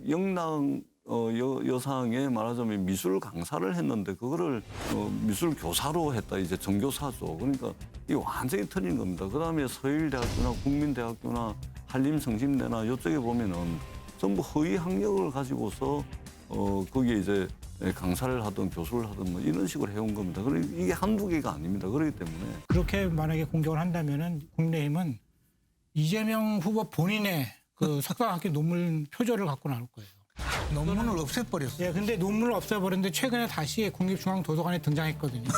영락 여상에 말하자면 미술 강사를 했는데 그거를 미술 교사로 했다. 이제 정교사죠. 그러니까 이게 완전히 틀린 겁니다. 그다음에 서일대학교나 국민대학교나 한림성심대나 이쪽에 보면은 전부 허위 학력을 가지고서 거기에 이제 강사를 하든 교수를 하든 뭐 이런 식으로 해온 겁니다. 그리고 이게 한두 개가 아닙니다. 그렇기 때문에 그렇게 만약에 공격을 한다면은 국민의힘은 이재명 후보 본인의 그 석사학위 논문 표절을 갖고 나올 거예요. 논문을 없애버렸어요. 예, 근데 논문을 없애버렸는데 최근에 다시 국립중앙도서관에 등장했거든요.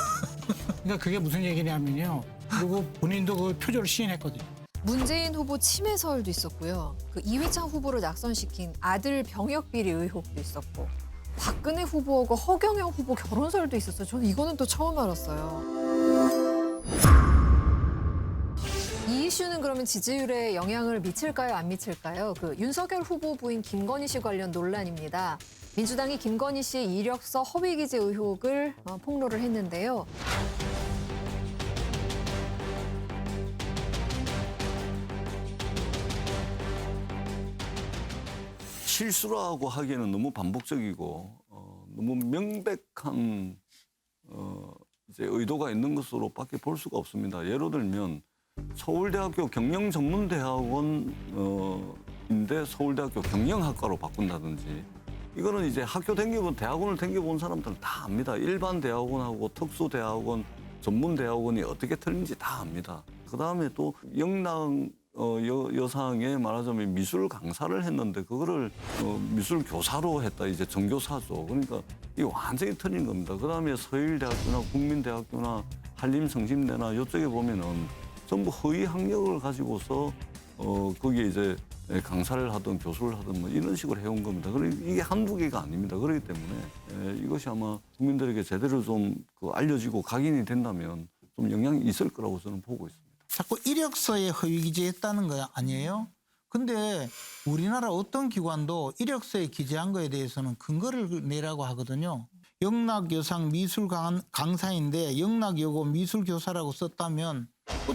그러니까 그게 무슨 얘기냐면요. 그리고 본인도 그 표절을 시인했거든요. 문재인 후보 치매 서울도 있었고요. 그 이회창 후보를 낙선시킨 아들 병역 비리 의혹도 있었고 박근혜 후보하고 허경영 후보 결혼설도 있었어요. 저는 이거는 또 처음 알았어요. 이 이슈는 그러면 지지율에 영향을 미칠까요, 안 미칠까요? 그 윤석열 후보 부인 김건희 씨 관련 논란입니다. 민주당이 김건희 씨의 이력서 허위 기재 의혹을 폭로를 했는데요. 실수라고 하기에는 너무 반복적이고 너무 명백한 이제 의도가 있는 것으로밖에 볼 수가 없습니다. 예를 들면 서울대학교 경영전문대학원인데 서울대학교 경영학과로 바꾼다든지 이거는 이제 학교 댕겨본 대학원을 댕겨본 사람들은 다 압니다. 일반 대학원하고 특수대학원, 전문대학원이 어떻게 틀린지 다 압니다. 그다음에 또 영락 여상에 말하자면 미술 강사를 했는데 그거를 미술 교사로 했다. 이제 정교사죠. 그러니까 이게 완전히 틀린 겁니다. 그다음에 서일대학교나 국민대학교나 한림성심대나 이쪽에 보면은 전부 허위 학력을 가지고서 거기에 이제 강사를 하든 교수를 하든 뭐 이런 식으로 해온 겁니다. 그리고 이게 한두 개가 아닙니다. 그렇기 때문에 이것이 아마 국민들에게 제대로 좀 알려지고 각인이 된다면 좀 영향이 있을 거라고 저는 보고 있습니다. 자꾸 이력서에 허위 기재했다는 거 아니에요? 근데 우리나라 어떤 기관도 이력서에 기재한 거에 대해서는 근거를 내라고 하거든요. 영락여상 미술 강사인데 영락여고 미술교사라고 썼다면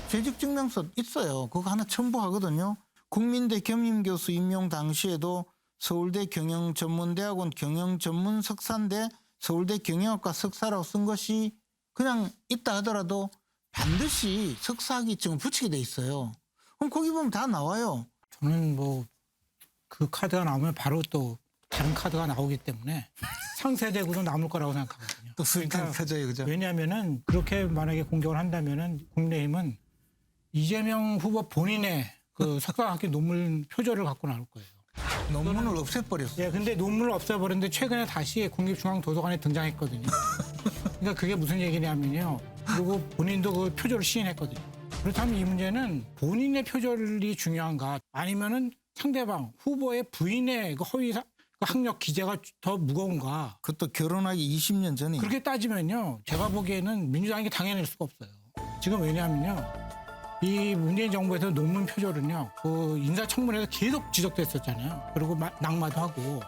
재직증명서 있어요. 그거 하나 첨부하거든요. 국민대 겸임교수 임용 당시에도 서울대 경영전문대학원 경영전문석사인데 서울대 경영학과 석사라고 쓴 것이 그냥 있다 하더라도 반드시 석사학위증을 붙이게 돼 있어요. 그럼 거기 보면 다 나와요. 저는 뭐 그 카드가 나오면 바로 또 다른 카드가 나오기 때문에 상세되고도 남을 거라고 생각하거든요. 또 수익한 펴져요, 그죠? 왜냐하면은 그렇게 만약에 공격을 한다면은 국민의힘은 이재명 후보 본인의 그 석사학위 논문 표절을 갖고 나올 거예요. 논문을 없애버렸어요. 예, 근데 논문을 없애버렸는데 최근에 다시 국립중앙도서관에 등장했거든요. 그러니까 그게 무슨 얘기냐면요. 그리고 본인도 그 표절을 시인했거든요. 그렇다면 이 문제는 본인의 표절이 중요한가 아니면은 상대방 후보의 부인의 그 허위 그 학력 기재가 더 무거운가. 그것도 결혼하기 20년 전에. 그렇게 따지면요. 제가 보기에는 민주당이 당해낼 수가 없어요. 지금 왜냐하면요. 이 문재인 정부에서 논문 표절은요. 그 인사청문회에서 계속 지적됐었잖아요. 그리고 낙마도 하고.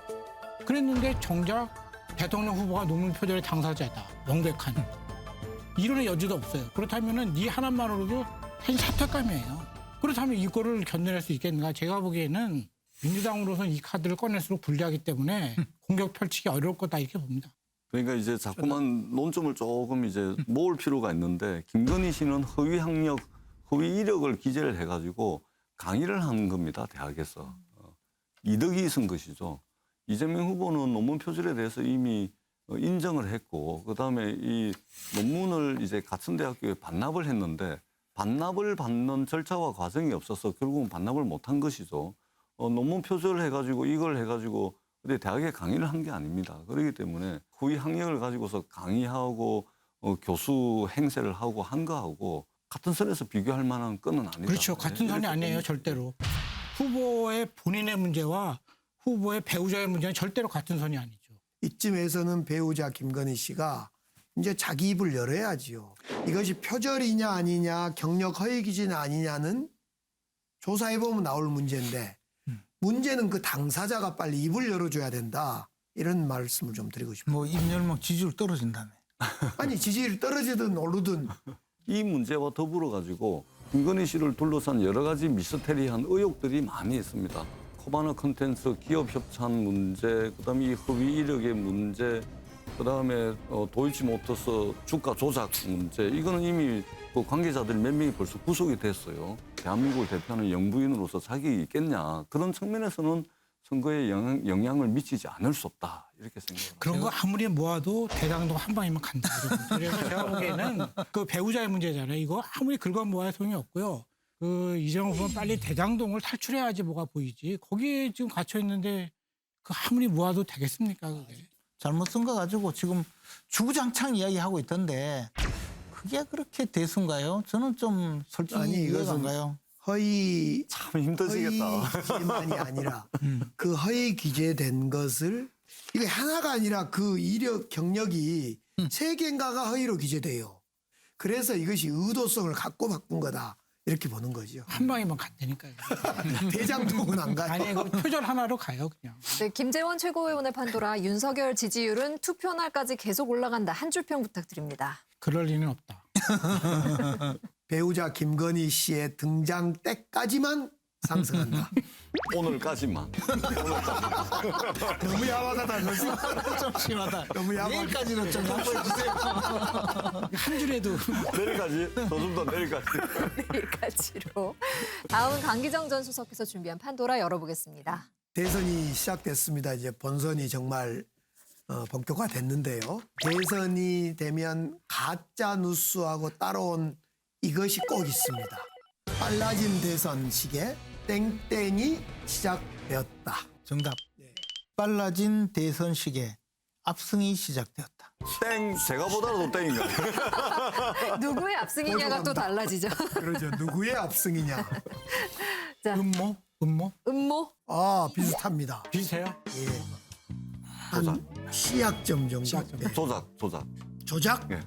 그랬는데 정작 대통령 후보가 논문 표절의 당사자다. 명백한. 이론의 여지도 없어요. 그렇다면은 이 하나만으로도 사실 사퇴감이에요. 그렇다면 이거를 견뎌낼 수 있겠는가? 제가 보기에는 민주당으로서는 이 카드를 꺼낼수록 불리하기 때문에 공격 펼치기 어려울 거다 이렇게 봅니다. 그러니까 이제 자꾸만 논점을 조금 이제 모을 필요가 있는데 김건희 씨는 허위 학력, 허위 이력을 기재를 해가지고 강의를 한 겁니다. 대학에서. 이득이 있은 것이죠. 이재명 후보는 논문 표절에 대해서 이미 인정을 했고 그다음에 이 논문을 이제 같은 대학교에 반납을 했는데 반납을 받는 절차와 과정이 없어서 결국은 반납을 못한 것이죠. 논문 표절을 해가지고 이걸 해가지고 근데 대학에 강의를 한 게 아닙니다. 그렇기 때문에 허위 학력을 가지고서 강의하고 교수 행세를 하고 한 거하고 같은 선에서 비교할 만한 건은 아니다. 그렇죠. 같은 선이 아니에요. 절대로. 후보의 본인의 문제와 후보의 배우자의 문제는 절대로 같은 선이 아니죠. 이쯤에서는 배우자 김건희 씨가 이제 자기 입을 열어야지요. 이것이 표절이냐 아니냐 경력 허위 기재냐 아니냐는 조사해보면 나올 문제인데 문제는 그 당사자가 빨리 입을 열어줘야 된다. 이런 말씀을 좀 드리고 싶어요. 뭐 임열목 지지율 떨어진다며. 아니 지지율 떨어지든 오르든 이 문제와 더불어 가지고 김건희 씨를 둘러싼 여러 가지 미스테리한 의혹들이 많이 있습니다. 코바나 컨텐츠 기업 협찬 문제, 그다음에 이 허위 이력의 문제, 그다음에 도이치모터스 주가 조작 문제, 이거는 이미 그 관계자들 몇 명이 벌써 구속이 됐어요. 대한민국을 대표하는 영부인으로서 자격이 있겠냐. 그런 측면에서는 선거에 영향을 미치지 않을 수 없다. 이렇게 생각합니다. 그런 거 아무리 모아도 대장동 한 방이면 간다. 그래서 제가 보기에는 그 배우자의 문제잖아요. 이거 아무리 긁어 모아야 소용이 없고요. 그 이재명 후보는 빨리 대장동을 탈출해야지 뭐가 보이지. 거기에 지금 갇혀 있는데 그 아무리 모아도 되겠습니까? 그게. 잘못 쓴 거 가지고 지금 주구장창 이야기하고 있던데 그게 그렇게 대수인가요? 저는 좀 솔직히 아니, 이해가 이것은 안 가요. 허위 참 힘드시겠다. 허위 기재만이 아니라 그 허위 기재된 것을 이게 하나가 아니라 그 이력 경력이 세 개인가가 허위로 기재돼요. 그래서 이것이 의도성을 갖고 바꾼 거다 이렇게 보는 거죠. 한 방이면 간다니까요. 대장동은 안 가요. 아니 그 표절 하나로 가요 그냥. 네, 김재원 최고위원의 판도라 윤석열 지지율은 투표 날까지 계속 올라간다. 한 줄 평 부탁드립니다. 그럴 리는 없다. 배우자 김건희 씨의 등장 때까지만 상승한다. 오늘까지만. 너무 야박하다. 좀 심하다. 너무 야박. 내일까지는 좀 양보해 주세요. 한 줄에도 내일까지? 더 좀 더 내일까지. 내일까지로. 다음은 강기정 전 수석께서 준비한 판도라 열어보겠습니다. 대선이 시작됐습니다. 이제 본선이 정말 본격화됐는데요. 대선이 되면 가짜 뉴스하고 따라온 이것이 꼭 있습니다. 빨라진 대선 시계 땡땡이 시작되었다. 정답. 빨라진 대선 시계 압승이 시작되었다. 땡, 제가 보다도 땡인가요? 누구의 압승이냐가 또 달라지죠. 그러죠. 누구의 압승이냐. 자, 음모? 음모? 아, 비슷합니다. 비슷해요? 예. 한 시약점 정도. 시약점. 네. 조작. 조작? 예.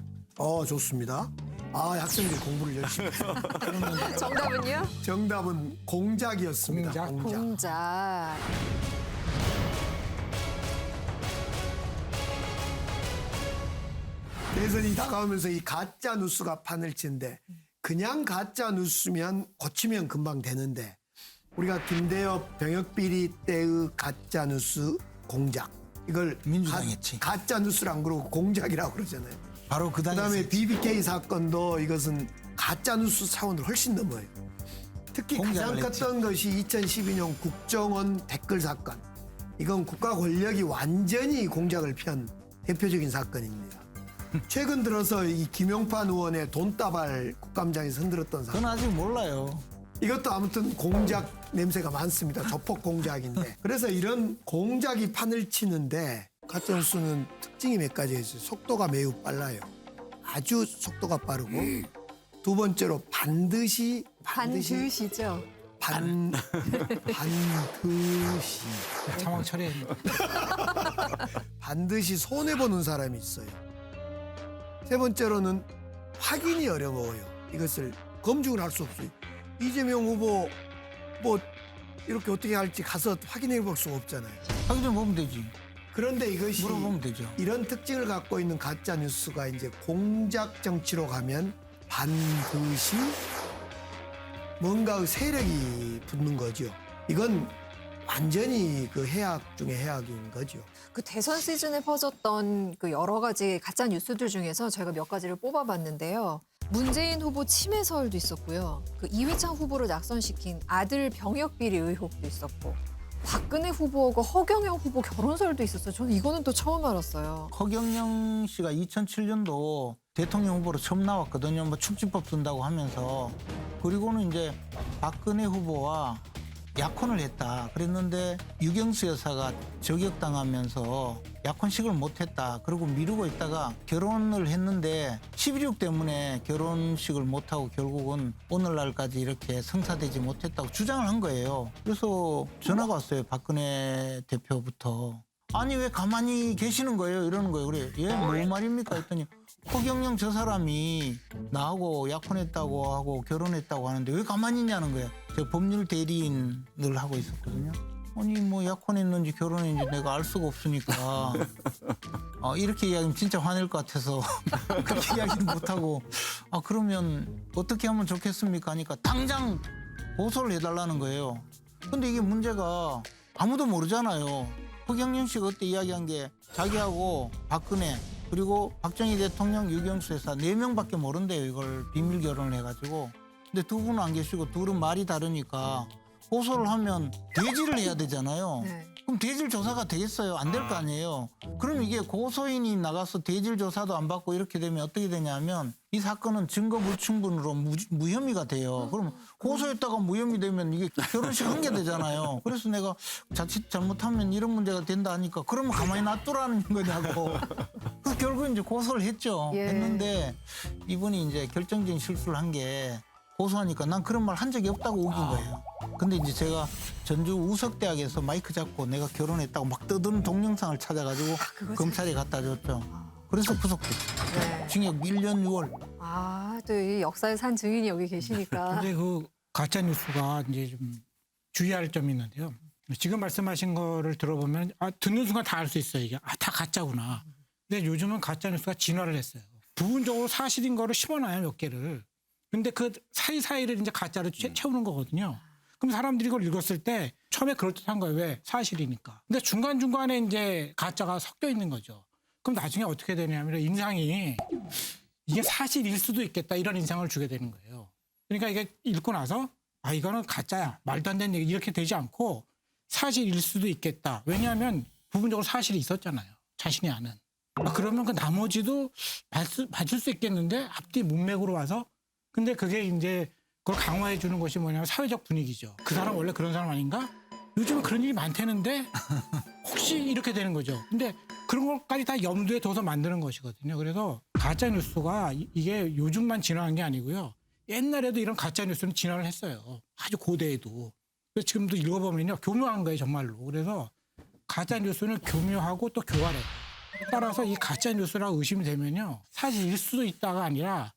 좋습니다. 학생들 공부를 열심히 했어요. 정답은요? 정답은 공작이었습니다. 공작. 대선이 다가오면서 이 가짜 뉴스가 판을 치는데 그냥 가짜 뉴스면 고치면 금방 되는데 우리가 김대엽 병역비리 때의 가짜 뉴스 공작 이걸 민주당이 했지. 가짜 뉴스를 안 그러고 공작이라고 그러잖아요. 바로 그 당시 그다음에 BBK 사건도 이것은 가짜 뉴스 차원을 훨씬 넘어요. 특히 가장 공작을 했지. 컸던 것이 2012년 국정원 댓글 사건. 이건 국가 권력이 완전히 공작을 편 대표적인 사건입니다. 최근 들어서 이 김용판 의원의 돈다발 국감장에서 흔들었던 사건. 그건 아직 몰라요. 이것도 아무튼 공작 냄새가 많습니다. 조폭 공작인데. 그래서 이런 공작이 판을 치는데 가짜뉴스는 특징이 몇 가지가 있어요. 속도가 매우 빨라요. 아주 속도가 빠르고 두 번째로 반드시 반드시죠. 상황 처리해. 반드시 손해보는 사람이 있어요. 세 번째로는 확인이 어려워요. 이것을 검증을 할 수 없어요. 이재명 후보 뭐 이렇게 어떻게 할지 가서 확인해 볼 수가 없잖아요. 확인해 보면 되지. 그런데 이것이 물어보면 되죠. 이런 특징을 갖고 있는 가짜 뉴스가 이제 공작 정치로 가면 반드시 뭔가 세력이 붙는 거죠. 이건 완전히 그 해악 중에 해악인 거죠. 그 대선 시즌에 퍼졌던 그 여러 가지 가짜 뉴스들 중에서 저희가 몇 가지를 뽑아봤는데요. 문재인 후보 침해설도 있었고요. 그 이회창 후보를 낙선시킨 아들 병역 비리 의혹도 있었고, 박근혜 후보하고 허경영 후보 결혼설도 있었어요. 저는 이거는 또 처음 알았어요. 허경영 씨가 2007년도 대통령 후보로 처음 나왔거든요. 뭐 축지법 쓴다고 하면서. 그리고는 이제 박근혜 후보와 약혼을 했다. 그랬는데 유경수 여사가 저격당하면서 약혼식을 못했다. 그리고 미루고 있다가 결혼을 했는데 11.6 때문에 결혼식을 못하고 결국은 오늘날까지 이렇게 성사되지 못했다고 주장을 한 거예요. 그래서 전화가 왔어요. 박근혜 대표부터. 아니 왜 가만히 계시는 거예요? 이러는 거예요. 그래. 예, 뭐 말입니까? 했더니 허경영 저 사람이 나하고 약혼했다고 하고 결혼했다고 하는데 왜 가만히 있냐는 거예요. 제가 법률 대리인을 하고 있었거든요. 아니 뭐 약혼했는지 결혼했는지 내가 알 수가 없으니까 이렇게 이야기하면 진짜 화낼 것 같아서 그렇게 이야기를 못하고 그러면 어떻게 하면 좋겠습니까 하니까 당장 고소를 해달라는 거예요. 근데 이게 문제가 아무도 모르잖아요. 허경영 씨가 그때 이야기한 게 자기하고 박근혜 그리고 박정희 대통령, 유경수 여사 4명밖에 모른대요. 이걸 비밀 결혼을 해가지고. 근데 두 분은 안 계시고 둘은 말이 다르니까 고소를 하면 대지를 해야 되잖아요. 네. 그럼 대질 조사가 되겠어요? 안 될 거 아니에요. 그럼 이게 고소인이 나가서 대질 조사도 안 받고 이렇게 되면 어떻게 되냐면 이 사건은 증거 불충분으로 무혐의가 돼요. 그럼 고소했다가 무혐의 되면 이게 결혼식 한 게 되잖아요. 그래서 내가 자칫 잘못하면 이런 문제가 된다 하니까 그러면 가만히 놔두라는 거냐고. 그래서 결국 이제 고소를 했죠. 예. 했는데 이분이 이제 결정적인 실수를 한 게 고소하니까 난 그런 말 한 적이 없다고 우긴 거예요. 근데 이제 제가 전주 우석대학에서 마이크 잡고 내가 결혼했다고 막 떠드는 동영상을 찾아가지고 검찰에 갖다 줬죠. 그래서 구속됐죠. 네. 징역 1년 6월. 아, 또 이 역사의 산 증인이 여기 계시니까. 근데 그 가짜 뉴스가 이제 좀 주의할 점이 있는데요. 지금 말씀하신 거를 들어보면 듣는 순간 다 알 수 있어요. 이게 다 가짜구나. 근데 요즘은 가짜 뉴스가 진화를 했어요. 부분적으로 사실인 거를 심어놔요, 몇 개를. 근데 그 사이사이를 이제 가짜로 채우는 거거든요. 그럼 사람들이 이걸 읽었을 때 처음에 그럴듯한 거예요. 왜? 사실이니까. 근데 중간중간에 이제 가짜가 섞여 있는 거죠. 그럼 나중에 어떻게 되냐면 인상이 이게 사실일 수도 있겠다 이런 인상을 주게 되는 거예요. 그러니까 이게 읽고 나서 이거는 가짜야. 말도 안 되는 얘기 이렇게 되지 않고 사실일 수도 있겠다. 왜냐하면 부분적으로 사실이 있었잖아요. 자신이 아는. 그러면 그 나머지도 봐줄 수 있겠는데 앞뒤 문맥으로 와서 근데 그게 이제 그걸 강화해 주는 것이 뭐냐면 사회적 분위기죠. 그 사람 원래 그런 사람 아닌가? 요즘은 그런 일이 많다는데 혹시 이렇게 되는 거죠. 근데 그런 것까지 다 염두에 둬서 만드는 것이거든요. 그래서 가짜 뉴스가 이게 요즘만 진화한 게 아니고요. 옛날에도 이런 가짜 뉴스는 진화를 했어요. 아주 고대에도. 그래서 지금도 읽어보면요. 교묘한 거예요, 정말로. 그래서 가짜 뉴스는 교묘하고 또 교활해. 따라서 이 가짜 뉴스라고 의심이 되면요. 사실일 수도 있다가 아니라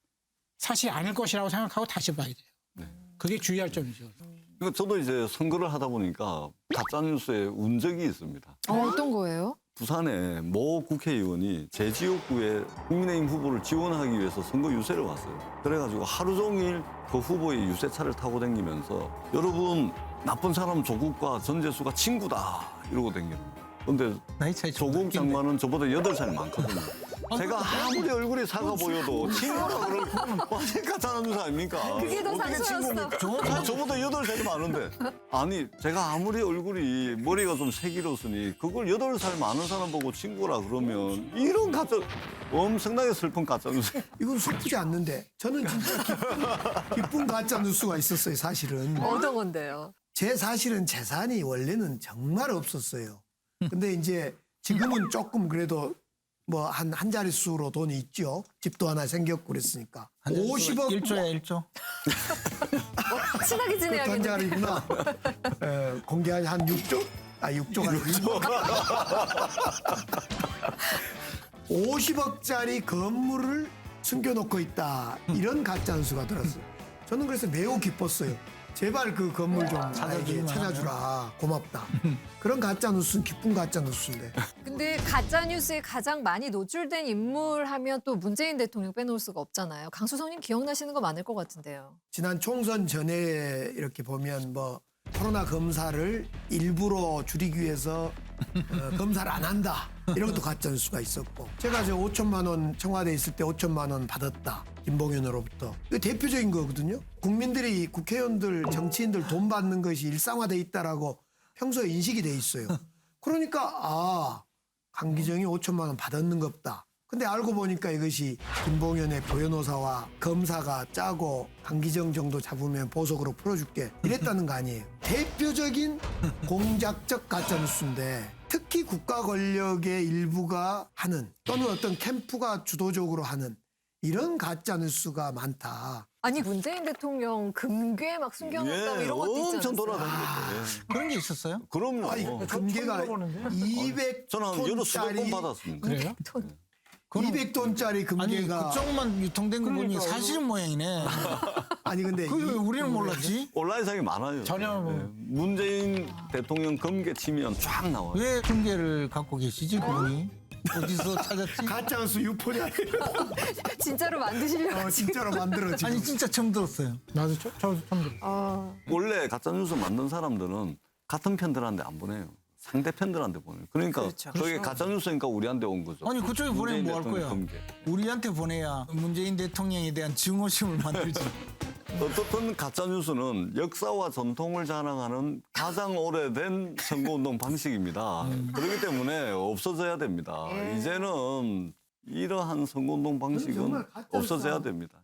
사실 아닐 것이라고 생각하고 다시 봐야 돼요. 그게 주의할 점이죠. 그러니까 저도 이제 선거를 하다 보니까 가짜뉴스에 운 적이 있습니다. 어떤 거예요? 부산에 모 국회의원이 제 지역구에 국민의힘 후보를 지원하기 위해서 선거 유세를 왔어요. 그래가지고 하루 종일 그 후보의 유세차를 타고 다니면서 여러분 나쁜 사람 조국과 전재수가 친구다 이러고 다니는 거예요. 근데 나이 차이 조국 장관은 저보다 8살 많거든요. 제가 아무리 얼굴이 사가 보여도 친구라 그러면 완전 가짜는 뉴스 아닙니까? 그게 더 어떻게 상처였어. 친구입니까? 저보다 8살이 많은데. 아니 제가 아무리 얼굴이 머리가 좀 색이로으니 그걸 8살 많은 사람 보고 친구라 그러면 이런 가짜 엄청나게 슬픈 가짜 뉴스. 이건 슬프지 않는데 저는 진짜 기쁜 가짜 뉴스가 있었어요. 사실은 어떤 건데요? 제 사실은 재산이 원래는 정말 없었어요. 근데 이제 지금은 조금 그래도 뭐 한 자릿수로 돈이 있죠. 집도 하나 생겼고 그랬으니까. 50억 1조야 1조. 친하게 한 지내야겠는데. 자리구나. 공개한 한 6조? 6조가 50억짜리 건물을 숨겨놓고 있다. 이런 가짜 뉴스가 들었어요. 저는 그래서 매우 기뻤어요. 제발 그 건물 좀 나에게 찾아주라. 고맙다. 그런 가짜 뉴스는 기쁜 가짜 뉴스인데. 근데 가짜 뉴스에 가장 많이 노출된 인물 하면 또 문재인 대통령 빼놓을 수가 없잖아요. 강수성님 기억나시는 거 많을 것 같은데요. 지난 총선 전에 이렇게 보면 뭐 코로나 검사를 일부러 줄이기 위해서 검사를 안 한다. 이런 것도 가짜 뉴스가 있었고. 제가 5천만 원 청와대에 있을 때 5천만 원 받았다. 김봉현으로부터. 이거 대표적인 거거든요. 국민들이 국회의원들, 정치인들 돈 받는 것이 일상화돼 있다라고 평소에 인식이 돼 있어요. 그러니까 강기정이 5천만 원 받았는 것 없다. 근데 알고 보니까 이것이 김봉현의 변호사와 검사가 짜고 강기정 정도 잡으면 보석으로 풀어줄게 이랬다는 거 아니에요. 대표적인 공작적 가짜뉴스인데 특히 국가 권력의 일부가 하는 또는 어떤 캠프가 주도적으로 하는 이런 가짜뉴스가 많다. 아니 문재인 대통령 금괴 막 숨겨놓았다고 이런 것도 있지 엄청 않았어요? 돌아다녔어요. 그런 게 있었어요? 그럼요. 아니, 금괴가 저는 한 여러 수백 번 200톤짜리 받았습니다. 그래요? 200톤짜리 아니 금괴가 그쪽만 유통된 거 보니 그러니까요. 사실은 모양이네. 아니 근데 그 우리는 몰랐지? 온라인상에 많아요. 전혀 뭐. 문재인 대통령 검게 치면 쫙 나와요. 왜 금괴를 갖고 계시지 그분이? 어디서 찾았지? 가짜뉴스 유포냐? 진짜로 만드시려고. 진짜로 만들어 지금. 아니 진짜 처음 들었어요. 나도 저도 처음 들어. 원래 가짜뉴스 만든 사람들은 같은 편들한테 안 보내요. 상대편들한테 보내요. 그러니까 그렇죠. 그게 가짜뉴스니까 우리한테 온 거죠. 아니 그쪽에 보내면 문재인 뭐 할 대통령 거야? 검게. 우리한테 보내야 문재인 대통령에 대한 증오심을 만들지. 어떻든 가짜뉴스는 역사와 전통을 자랑하는 가장 오래된 선거운동 방식입니다. 그렇기 때문에 없어져야 됩니다. 이제는 이러한 선거운동 방식은 정말 가짜뉴스다. 없어져야 됩니다.